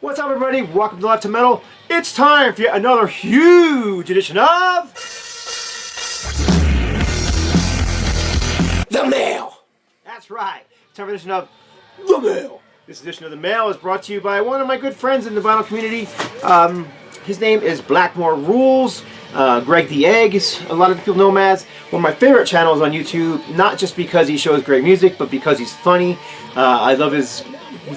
What's up, everybody? Welcome to Life to Metal. It's time for yet another huge edition of The Mail. That's right. It's time for edition of The Mail. This edition of The Mail is brought to you by one of my good friends in the vinyl community. His name is BlackmoreRules. Greg the Egg, a lot of people know him as one of my favorite channels on YouTube, not just because he shows great music, but because he's funny. I love his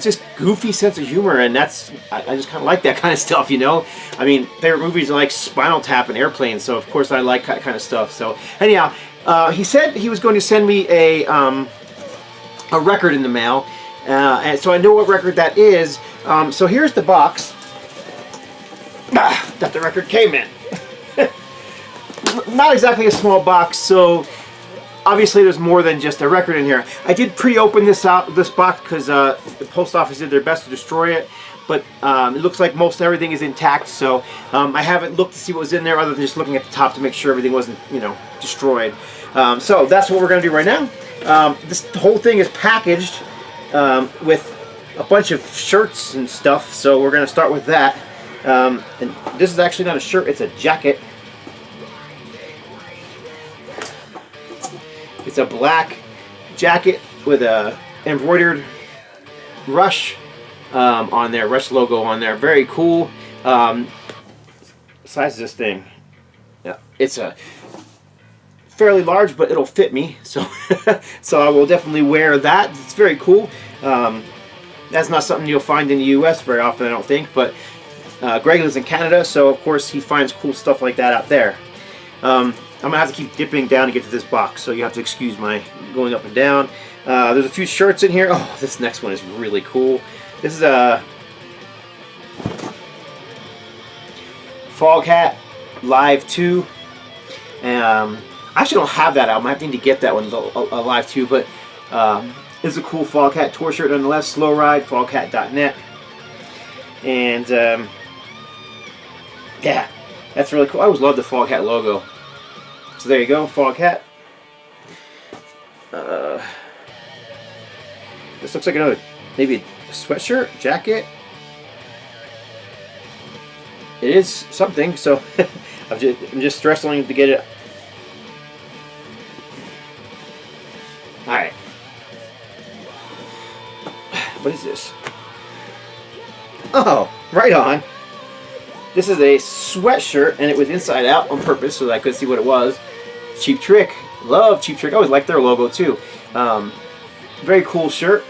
just goofy sense of humor, and I just kind of like that kind of stuff, you know? I mean, favorite movies are like Spinal Tap and Airplane, so of course I like that kind of stuff. So anyhow, he said he was going to send me a record in the mail, and so I know what record that is. So here's the box that the record came in. Not exactly a small box, so obviously there's more than just a record in here. I did pre-open this box because the post office did their best to destroy it, but it looks like most everything is intact, so I haven't looked to see what was in there other than just looking at the top to make sure everything wasn't, you know, destroyed. So that's what we're going to do right now. This whole thing is packaged with a bunch of shirts and stuff, so we're going to start with that. And this is actually not a shirt, it's a jacket. It's a black jacket with a embroidered Rush on there, Rush logo on there. Very cool. Size of this thing, yeah, it's a fairly large, but it'll fit me. So, so I will definitely wear that. It's very cool. That's not something you'll find in the U.S. very often, I don't think. But Greg lives in Canada, so of course he finds cool stuff like that out there. I'm going to have to keep dipping down to get to this box, so you have to excuse my going up and down. There's a few shirts in here. Oh, this next one is really cool. This is a Fog Hat Live 2. I actually don't have that album. I need to get that one, Live 2, but it's a cool Fog Hat tour shirt on the left. Slow Ride, foghat.net. And yeah, that's really cool. I always loved the Fog Hat logo. So there you go, Fog Hat. This looks like another, maybe a sweatshirt, jacket. It is something, so I'm just wrestling to get it. Alright. What is this? Oh, right on. This is a sweatshirt, and it was inside out on purpose so that I could see what it was. Cheap Trick. Love Cheap Trick. I always liked their logo too. Very cool shirt.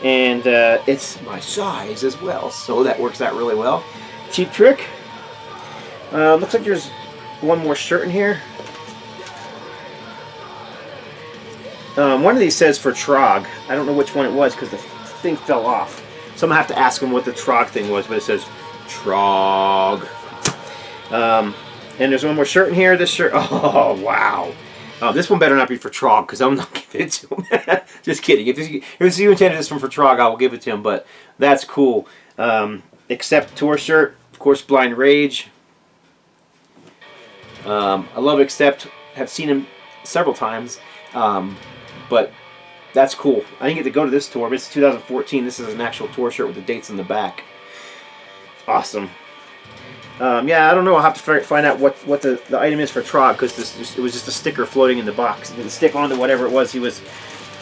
And it's my size as well, so that works out really well. Cheap Trick. Looks like there's one more shirt in here. One of these says for Trog. I don't know which one it was because the thing fell off. So I'm going to have to ask him what the Trog thing was, but it says Trog. And there's one more shirt in here. This shirt, oh wow. This one better not be for Trog because I'm not giving it to him. Just kidding. If you intended this one for Trog, I will give it to him. But that's cool. Accept tour shirt, of course. Blind Rage. I love Accept. Have seen him several times. But that's cool. I didn't get to go to this tour, but it's 2014. This is an actual tour shirt with the dates in the back. Awesome. Yeah, I don't know. I'll have to find out what the item is for Trog because it was just a sticker floating in the box. It didn't stick onto whatever it was he was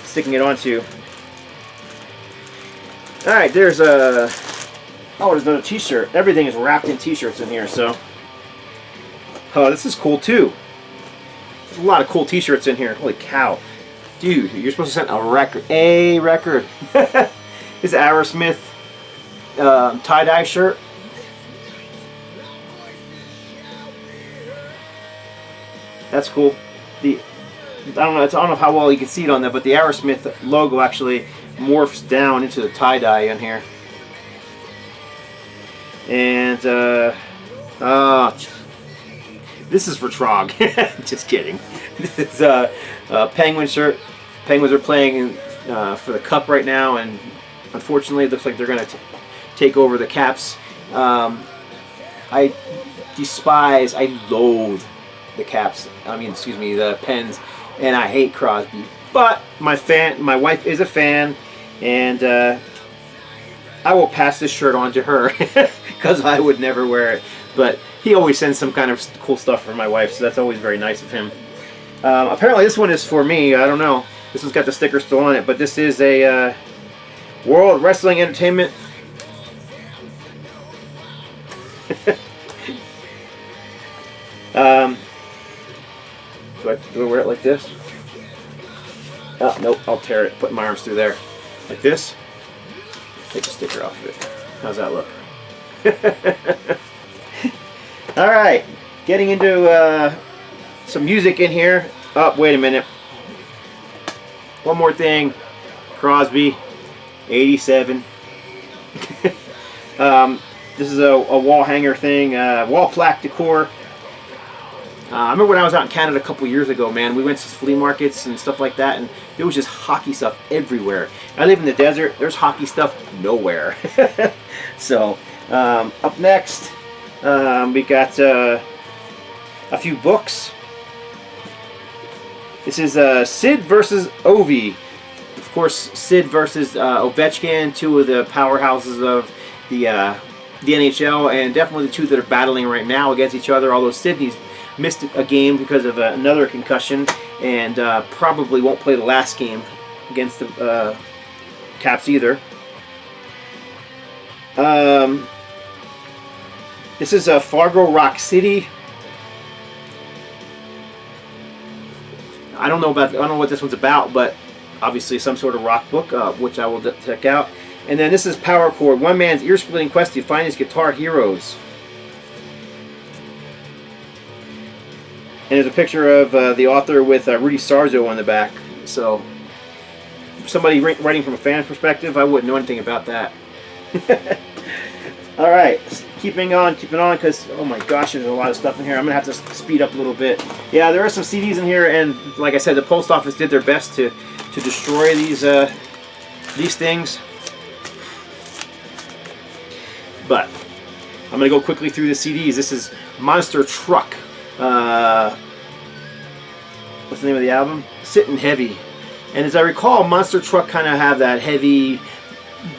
sticking it onto. All right, there's another T-shirt. Everything is wrapped in T-shirts in here. So, oh, this is cool too. There's a lot of cool T-shirts in here. Holy cow, dude! You're supposed to send a record. This Aerosmith tie-dye shirt. That's cool. I don't know how well you can see it on there, but the Aerosmith logo actually morphs down into the tie-dye in here. And this is for Trog. Just kidding. This is a Penguin shirt. Penguins are playing for the Cup right now, and unfortunately, it looks like they're going to take over the Caps. I loathe the Caps. The Pens, and I hate Crosby. But my wife is a fan, and I will pass this shirt on to her because I would never wear it. But he always sends some kind of cool stuff for my wife, so that's always very nice of him. Apparently this one is for me. I don't know. This one's got the sticker still on it, but this is a World Wrestling Entertainment. Do I wear it like this? Oh, nope, I'll tear it, put my arms through there. Like this. Take the sticker off of it. How's that look? Alright, getting into some music in here. Oh, wait a minute. One more thing. Crosby, 87. This is a wall hanger thing, wall plaque decor. I remember when I was out in Canada a couple years ago, man, we went to flea markets and stuff like that, and there was just hockey stuff everywhere. I live in the desert, there's hockey stuff nowhere. So, up next, we got a few books. This is Sid versus Ovi. Of course, Sid versus Ovechkin, two of the powerhouses of the NHL, and definitely the two that are battling right now against each other, although Sidney's missed a game because of another concussion, and probably won't play the last game against the Caps either. This is Fargo Rock City. I don't know what this one's about, but obviously some sort of rock book, which I will check out. And then this is Power Chord, one man's ear-splitting quest to find his guitar heroes. And there's a picture of the author with Rudy Sarzo on the back. So, somebody writing from a fan perspective, I wouldn't know anything about that. Alright, keeping on, because, oh my gosh, there's a lot of stuff in here. I'm going to have to speed up a little bit. Yeah, there are some CDs in here, and like I said, the post office did their best to destroy these things. But, I'm going to go quickly through the CDs. This is Monster Truck. What's the name of the album? Sittin' Heavy. And as I recall, Monster Truck kind of have that heavy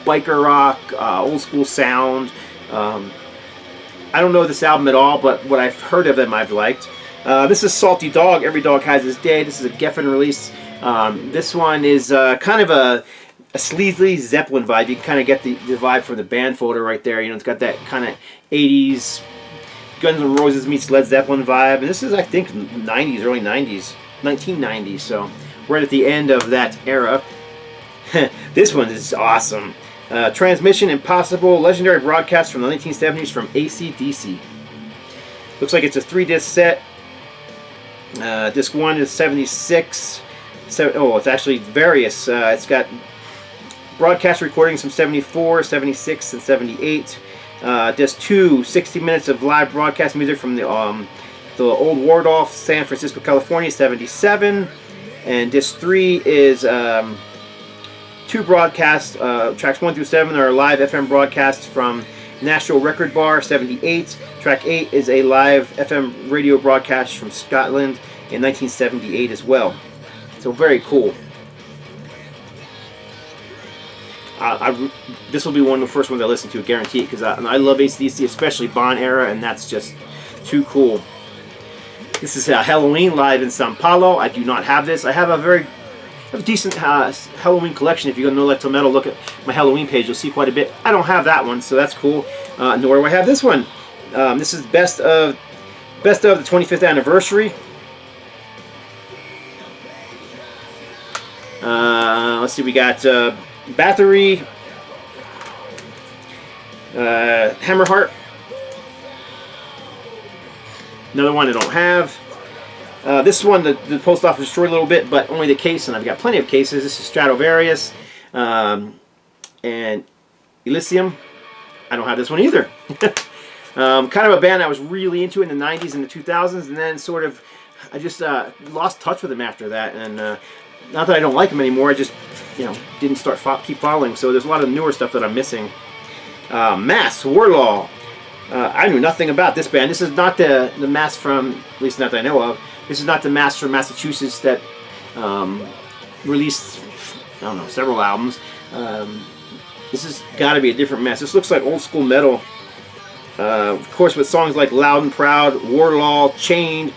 biker rock, old school sound. I don't know this album at all, but what I've heard of them I've liked. This is Salty Dog, Every Dog Has His Day. This is a Geffen release. This one is kind of a sleazy Zeppelin vibe. You can kind of get the vibe from the band photo right there. You know, it's got that kind of 80s Guns N' Roses meets Led Zeppelin vibe. And this is, I think, 90s, early 90s, 1990s. So we're at the end of that era. This one is awesome. Transmission Impossible, legendary broadcast from the 1970s from AC/DC. Looks like it's a 3-disc set. Disc 1 is 76. It's actually various. It's got broadcast recordings from 74, 76, and 78. Disc 2, 60 minutes of live broadcast music from the old Waldorf, San Francisco, California, 77. And disc 3 is 2 broadcasts. Tracks 1 through 7 are live FM broadcasts from Nashville Record Bar, 78. Track 8 is a live FM radio broadcast from Scotland in 1978 as well. So very cool. This will be one of the first ones I listen to, guaranteed, because I love AC/DC, especially Bond era, and that's just too cool. This is Halloween live in Sao Paulo. I do not have this. I have a decent Halloween collection. If you go to No Life Till Metal, look at my Halloween page, you'll see quite a bit. I don't have that one, so that's cool. Nor do I have this one. This is best of the 25th anniversary. Let's see, we got Bathory, Hammerheart. Another one I don't have. This one, the post office destroyed a little bit, but only the case, and I've got plenty of cases. This is Stratovarius and Elysium. I don't have this one either. Kind of a band I was really into in the 90s and the 2000s, and then sort of I just lost touch with them after that. And not that I don't like them anymore, I just didn't keep following. So there's a lot of newer stuff that I'm missing. Mass Warlaw. I knew nothing about this band. This is not the Mass from, at least not that I know of. This is not the Mass from Massachusetts that released, I don't know, several albums. This has got to be a different mess. This looks like old school metal. Of course, with songs like Loud and Proud, Warlaw, Chained,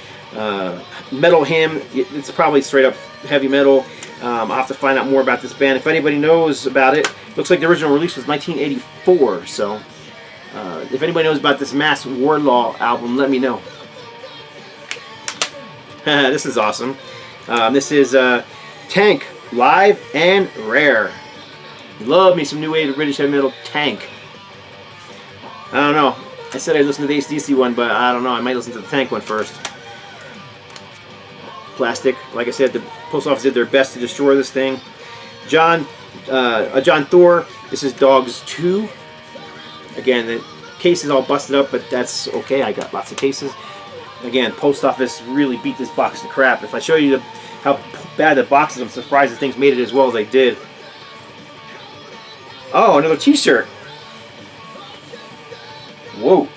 Metal Hymn, it's probably straight up heavy metal. I'll have to find out more about this band. If anybody knows about it, looks like the original release was 1984. So, if anybody knows about this Mass Warlaw album, let me know. This is awesome. This is Tank, live and rare. Love me some new wave British heavy metal. Tank. I don't know. I said I'd listen to the AC/DC one, but I don't know. I might listen to the Tank one first. Plastic. Like I said, the post office did their best to destroy this thing. John Thor. This is Dogs 2. Again, the case is all busted up, but that's okay. I got lots of cases. Again, post office really beat this box to crap. If I show you how bad the box is, I'm surprised the things made it as well as they did. Oh, another t-shirt. Whoa.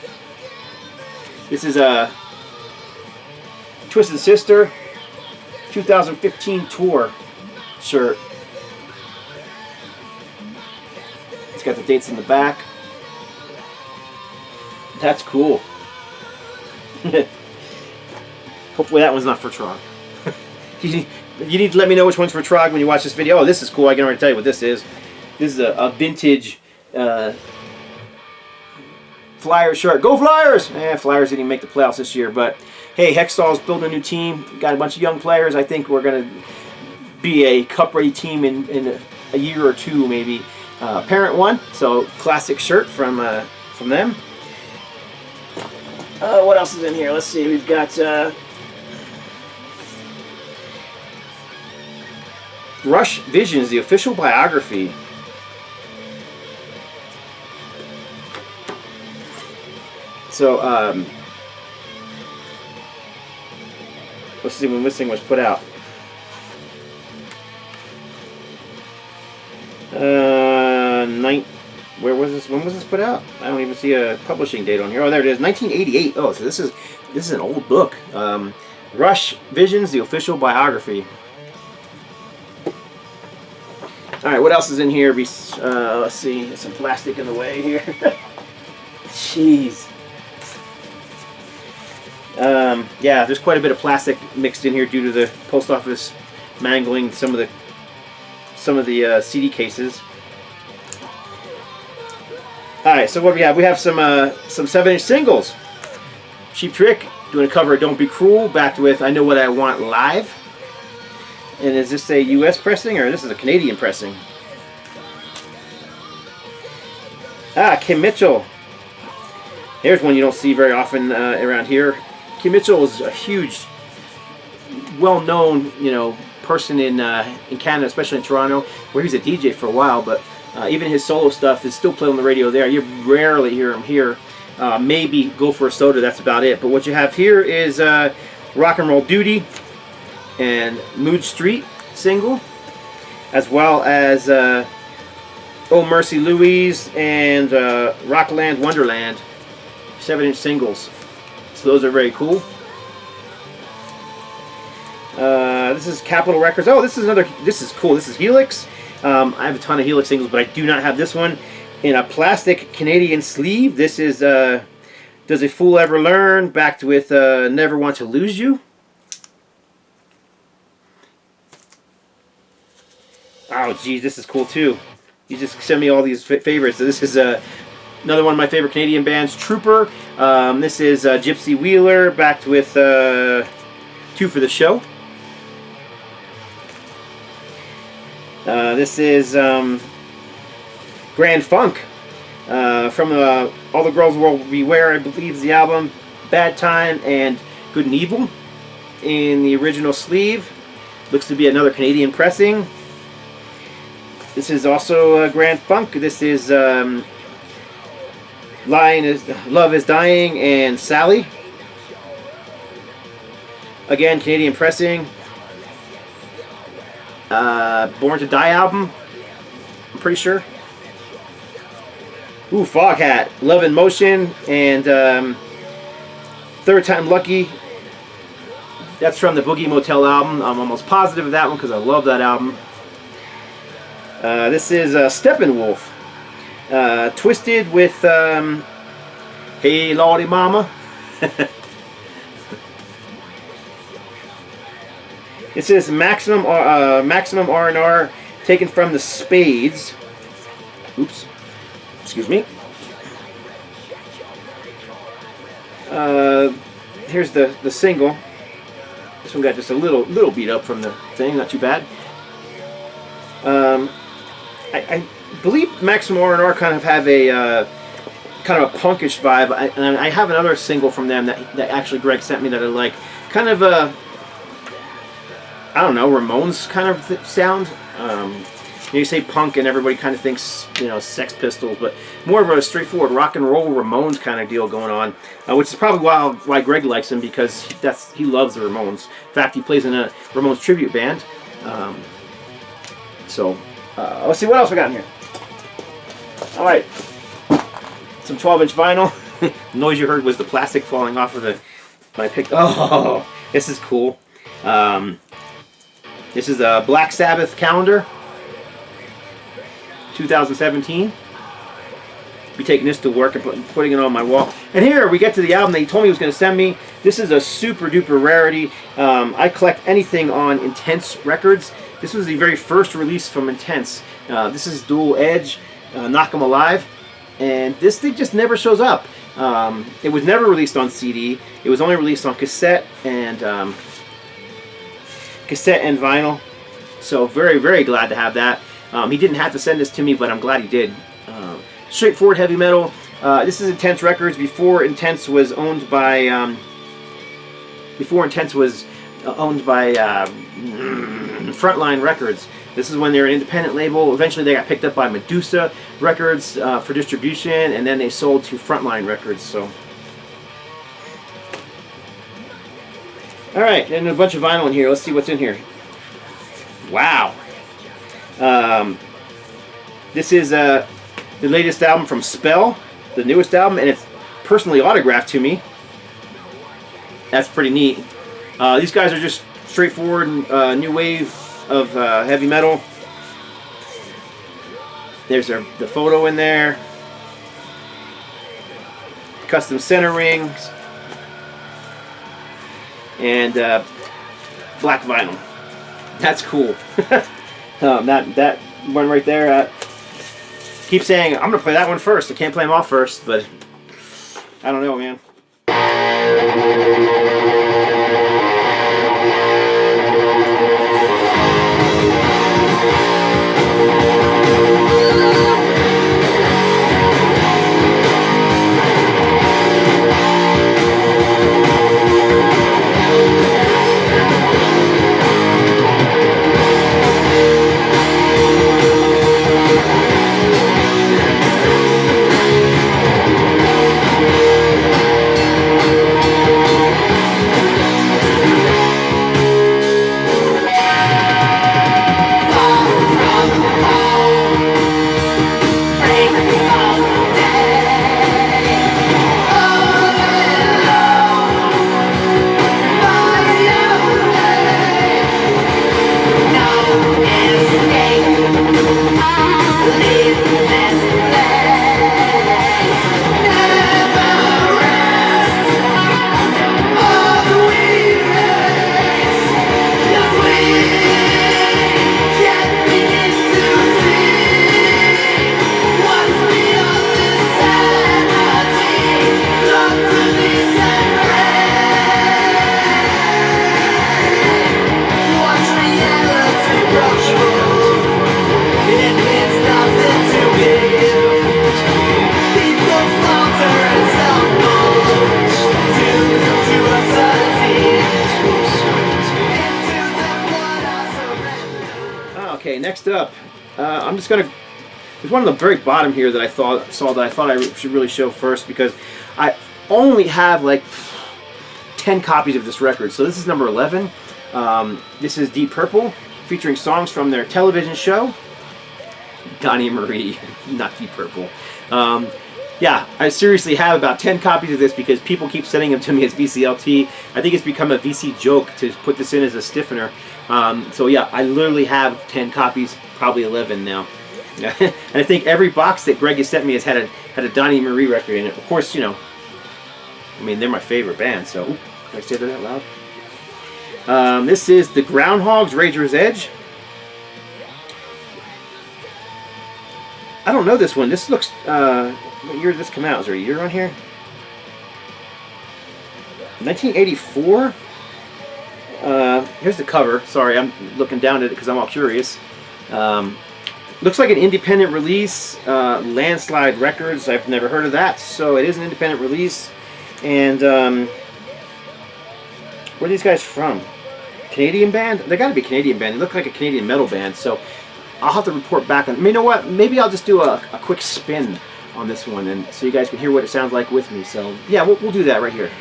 This is a Twisted Sister 2015 tour shirt. It's got the dates in the back. That's cool. Hopefully that one's not for Trog. You need to let me know which one's for Trog when you watch this video. Oh, this is cool. I can already tell you what this is. This is a vintage Flyers shirt. Go Flyers! Flyers didn't even make the playoffs this year, but hey, Hextall's building a new team. Got a bunch of young players. I think we're going to be a cup-ready team in a year or two, maybe. Parent one, so classic shirt from them. What else is in here? Let's see. We've got Rush Visions, the official biography. So, let's see when this thing was put out. Where was this? When was this put out? I don't even see a publishing date on here. Oh, there it is, 1988. Oh, so this is an old book. Rush Visions, the official biography. All right, what else is in here? Let's see. There's some plastic in the way here. Jeez. Yeah, there's quite a bit of plastic mixed in here due to the post office mangling some of the CD cases. All right, so what do we have? We have some 7-inch singles. Cheap Trick doing a cover of "Don't Be Cruel," backed with "I Know What I Want" live. And is this a U.S. pressing or this is a Canadian pressing? Kim Mitchell. Here's one you don't see very often around here. Kim Mitchell is a huge, well-known, person in Canada, especially in Toronto, where he's a DJ for a while. But even his solo stuff is still played on the radio there. You rarely hear him here. Maybe Go for a Soda. That's about it. But what you have here is Rock and Roll Duty and Mood Street single, as well as Oh Mercy Louise and Rockland Wonderland, 7-inch singles. So those are very cool. This is Capitol Records. Oh, this is cool. This is Helix. I have a ton of Helix singles, but I do not have this one in a plastic Canadian sleeve. This is Does a Fool Ever Learn, backed with Never Want to Lose You. Oh, geez, this is cool too. You just send me all these favorites. So this is another one of my favorite Canadian bands, Trooper. This is Gypsy Wheeler, backed with Two for the Show. This is Grand Funk from All the Girls Will Beware, I believe is the album. Bad Time and Good and Evil in the original sleeve. Looks to be another Canadian pressing. This is also Grand Funk. This is Love is Dying and Sally. Again, Canadian pressing. Born to Die album, I'm pretty sure. Ooh, Foghat, Love in Motion, and Third Time Lucky. That's from the Boogie Motel album. I'm almost positive of that one because I love that album. This is Steppenwolf. Twisted with Hey Lordy Mama. It says maximum R&R taken from the Spades. Oops. Excuse me. Here's the single. This one got just a little beat up from the thing. Not too bad. I believe Maximum R&R kind of have a kind of a punkish vibe. And I have another single from them that actually Greg sent me that I like. Kind of a, I don't know, Ramones kind of sound. You say punk and everybody kind of thinks, you know, Sex Pistols, but more of a straightforward rock and roll Ramones kind of deal going on, which is probably why Greg likes him, because he loves the Ramones. In fact, he plays in a Ramones tribute band. Let's see what else we got in here. All right, some 12-inch vinyl. The noise you heard was the plastic falling off of my pick. Oh, this is cool. This is a Black Sabbath calendar, 2017. Be taking this to work and putting it on my wall. And here we get to the album that he told me he was going to send me. This is a super duper rarity. I collect anything on Intense Records. This was the very first release from Intense. This is Dual Edge, Knock 'Em Alive. And this thing just never shows up. It was never released on CD. It was only released on cassette and vinyl. So very, very glad to have that. He didn't have to send this to me, but I'm glad he did. Straightforward heavy metal. This is Intense Records before Intense was owned by Frontline Records. This is when they were an independent label. Eventually they got picked up by Medusa Records for distribution, and then they sold to Frontline Records. So, all right, and a bunch of vinyl in here. Let's see what's in here. Wow. This is the latest album from Spell, the newest album, and it's personally autographed to me. That's pretty neat. These guys are just straightforward new wave of heavy metal. There's the photo in there. Custom center rings. And black vinyl. That's cool. That one right there. Keep saying I'm gonna play that one first. I can't play them all first, but I don't know, man. Okay, next up, I'm just gonna. There's one on the very bottom here that I thought I should really show first, because I only have like 10 copies of this record. So this is number 11. This is Deep Purple, featuring songs from their television show. Donnie Marie, not Deep Purple. Yeah, I seriously have about 10 copies of this because people keep sending them to me as VCLT. I think it's become a VC joke to put this in as a stiffener. So yeah, I literally have 10 copies, probably 11 now. And I think every box that Greg has sent me has had a Donnie Marie record in it. Of course, you know, I mean, they're my favorite band, so... Ooh, can I say that out loud? This is the Groundhogs, Razor's Edge. I don't know this one. This looks... what year did this come out? Is there a year on here? 1984? Here's the cover. Sorry, I'm looking down at it because I'm all curious. Looks like an independent release. Landslide Records. I've never heard of that, so it is an independent release. And where are these guys from? Canadian band? They got to be a Canadian band. They look like a Canadian metal band, so I'll have to report back on. You know what? Maybe I'll just do a quick spin on this one, and so you guys can hear what it sounds like with me. So yeah, we'll do that right here.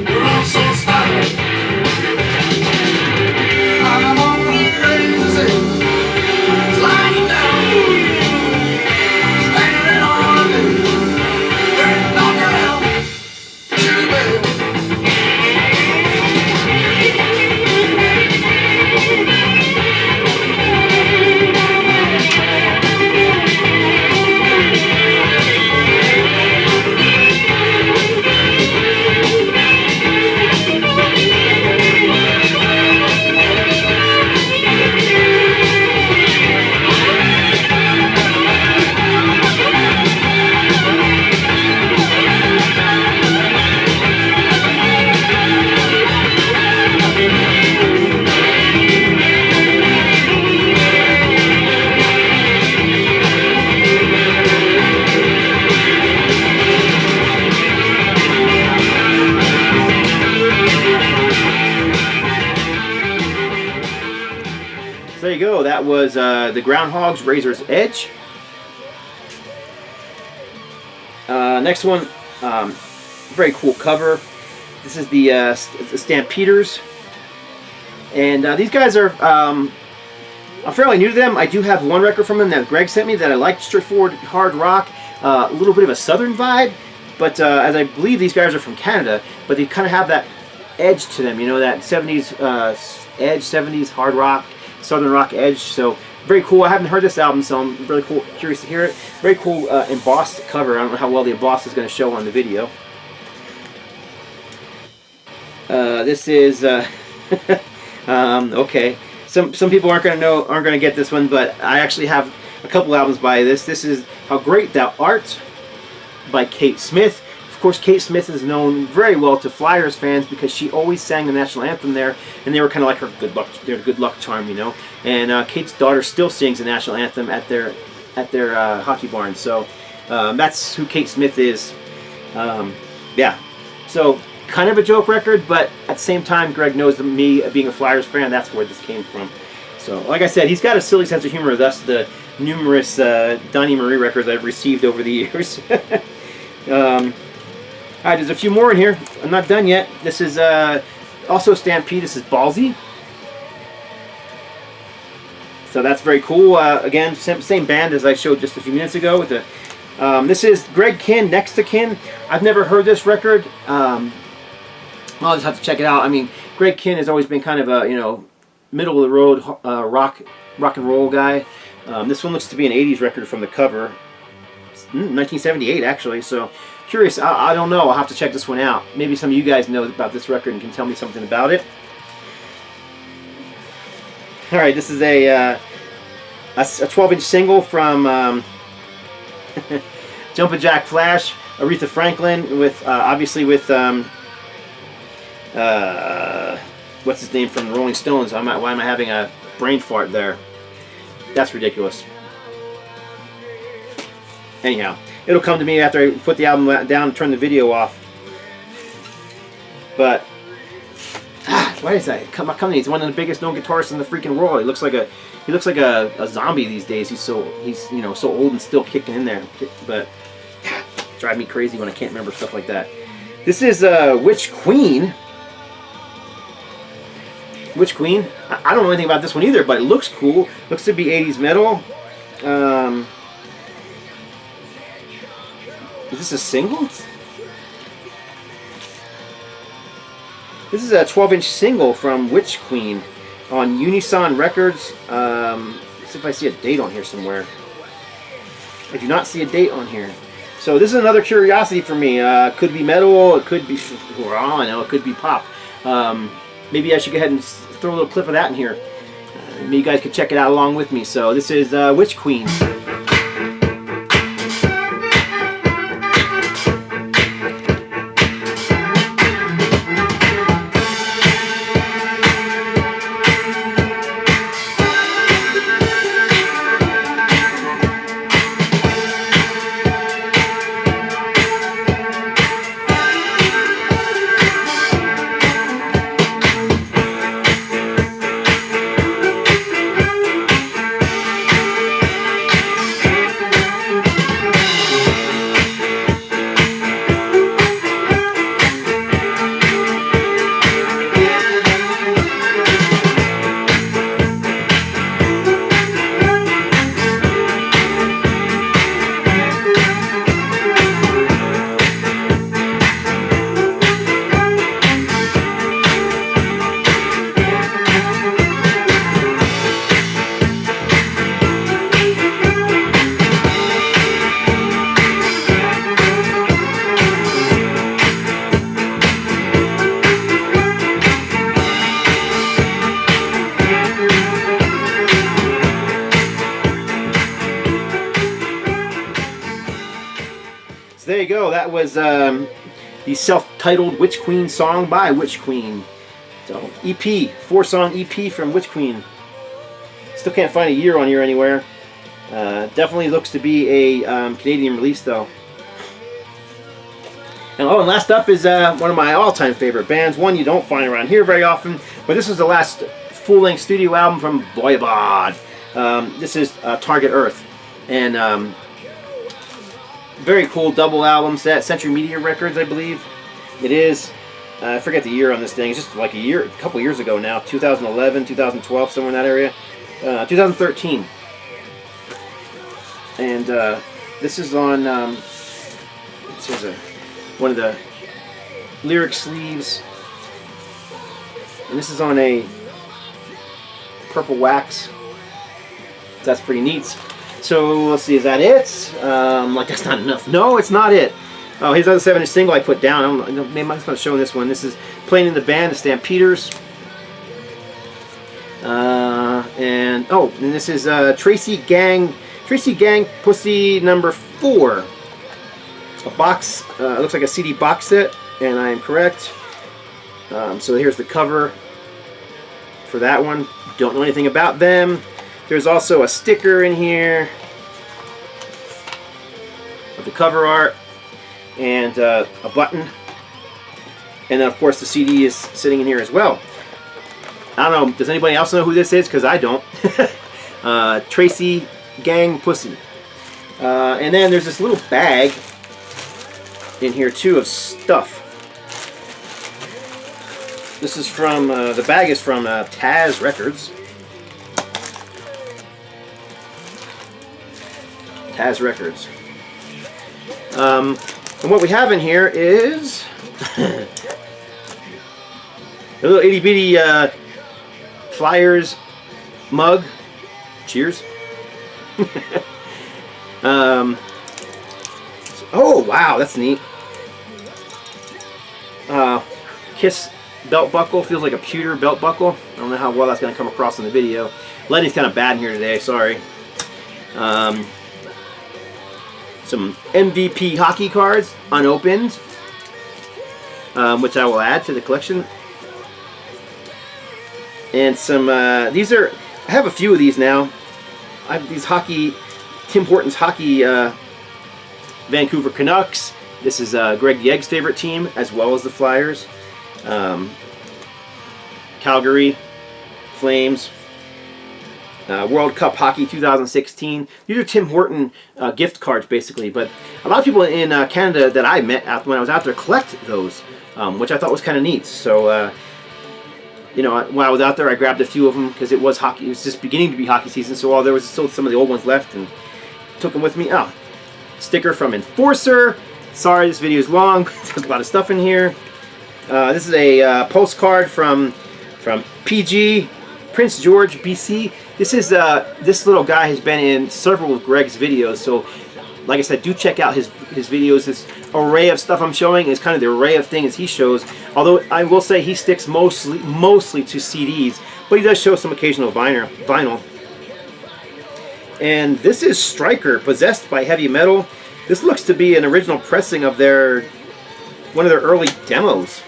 We're all so styled. I'm only crazy, sliding down, hanging on, we're knocking around, there you go. That was the Groundhogs, Razor's Edge. Next one, very cool cover. This is the Stampeders, and these guys are. I'm fairly new to them. I do have one record from them that Greg sent me that I liked. Straightforward hard rock, a little bit of a southern vibe, but as I believe these guys are from Canada, but they kind of have that edge to them. You know, that 70s edge, 70s hard rock. Southern rock edge, so very cool. I haven't heard this album, so I'm really curious to hear it. Very cool embossed cover. I don't know how well the emboss is going to show on the video. This is okay. Some people aren't going to get this one, but I actually have a couple albums by this. This is How Great Thou Art by Kate Smith. Of course, Kate Smith is known very well to Flyers fans because she always sang the national anthem there, and they were kind of like her good luck charm, you know. And Kate's daughter still sings the national anthem at their hockey barn. So that's who Kate Smith is. Yeah. So kind of a joke record, but at the same time, Greg knows me being a Flyers fan. That's where this came from. So, like I said, he's got a silly sense of humor. Thus, the numerous Donnie Marie records I've received over the years. Alright, there's a few more in here. I'm not done yet. This is also Stampede. This is Ballsy. So that's very cool. Again, same band as I showed just a few minutes ago. With the, this is Greg Kihn, Next to Kin. I've never heard this record. I'll just have to check it out. I mean, Greg Kihn has always been kind of a, you know, middle of the road rock and roll guy. This one looks to be an 80s record from the cover. 1978 actually, so curious. I don't know. I'll have to check this one out. Maybe some of you guys know about this record and can tell me something about it. Alright, this is a 12-inch single from Jumpin' Jack Flash, Aretha Franklin, with obviously with what's his name from the Rolling Stones. Why am I having a brain fart there? That's ridiculous. Anyhow, it'll come to me after I put the album down and turn the video off. But why is that? He's one of the biggest known guitarists in the freaking world. He looks like a zombie these days. He's you know, so old and still kicking in there. But drive me crazy when I can't remember stuff like that. This is Witch Queen. Witch Queen. I don't know anything about this one either, but it looks cool. Looks to be 80s metal. Is this a single? This is a 12-inch single from Witch Queen. on Unison Records. Let's see if I see a date on here somewhere. I do not see a date on here. So this is another curiosity for me. Could be metal, it could be, I know, it could be pop. Maybe I should go ahead and throw a little clip of that in here. Maybe you guys could check it out along with me. So this is Witch Queen. There you go. That was the self-titled Witch Queen song by Witch Queen. So EP, 4-song EP from Witch Queen. Still can't find a year on here anywhere. Definitely looks to be a Canadian release though. And last up is one of my all-time favorite bands. One you don't find around here very often, but this is the last full-length studio album from Voivod. This is Target Earth, and very cool double album set. Century Media Records, I believe it is. I forget the year on this thing. It's just like a couple years ago now. 2011, 2012, somewhere in that area. 2013. And this is on. This is one of the lyric sleeves, and this is on a purple wax. That's pretty neat. So let's see, is that it? Like that's not enough. No, it's not it. Oh, here's another 7-inch single I put down. Maybe I'm just not showing this one. This is Playing in the Band, the Stampeders. And this is Tracy Gang Pussy number 4. A box. It looks like a CD box set, and I am correct. So here's the cover for that one. Don't know anything about them. There's also a sticker in here of the cover art and a button. And then, of course, the CD is sitting in here as well. I don't know, does anybody else know who this is? Because I don't. Tracy Gang Pussy. And then there's this little bag in here, too, of stuff. This is from, the bag is from TAPES Records. TAPES Records. And what we have in here is a little itty bitty Flyers mug. Cheers. Oh wow, that's neat. Kiss belt buckle. Feels like a pewter belt buckle. I don't know how well that's going to come across in the video. Lighting's kind of bad in here today. Sorry. Some MVP hockey cards, unopened, which I will add to the collection. And some, these are, I have a few of these now. I have these hockey, Tim Hortons hockey Vancouver Canucks. This is Greg Yegg's favorite team, as well as the Flyers. Calgary Flames. World Cup Hockey 2016. These are Tim Horton gift cards, basically. But a lot of people in Canada that I met when I was out there collect those, which I thought was kind of neat. So, you know, when I was out there, I grabbed a few of them because it was hockey. It was just beginning to be hockey season, so there was still some of the old ones left, and took them with me. Oh, sticker from Enforcer. Sorry, this video is long. There's a lot of stuff in here. This is a postcard from PG. Prince George, BC. This is this little guy has been in several of Greg's videos. So, like I said, do check out his videos. This array of stuff I'm showing is kind of the array of things he shows. Although I will say he sticks mostly to CDs, but he does show some occasional vinyl. And this is Striker, Possessed by Heavy Metal. This looks to be an original pressing of one of their early demos.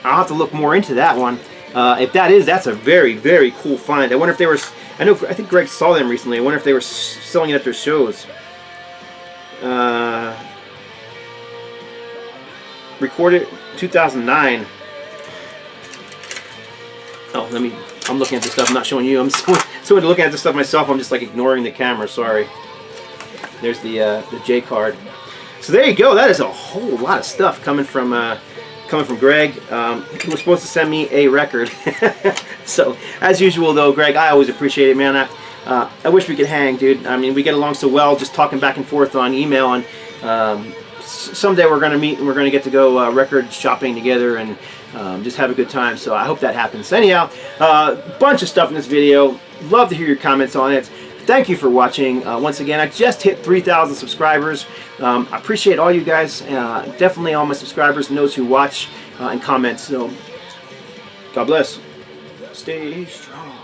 I'll have to look more into that one. If that is, that's a very, very cool find. I wonder if they were, I think Greg saw them recently. I wonder if they were selling it at their shows. Recorded 2009. Oh, I'm looking at this stuff. I'm not showing you. I'm so looking at this stuff myself. I'm just like ignoring the camera. Sorry. There's the J card. So there you go. That is a whole lot of stuff coming from Greg. He was supposed to send me a record. So as usual, though, Greg, I always appreciate it, man. I wish we could hang, dude. I mean, we get along so well, just talking back and forth on email, and someday we're gonna meet and we're gonna get to go record shopping together and just have a good time. So I hope that happens. Anyhow, bunch of stuff in this video. Love to hear your comments on it. Thank you for watching. Once again, I just hit 3,000 subscribers. I appreciate all you guys. Definitely all my subscribers and those who watch and comment. So God bless. Stay strong.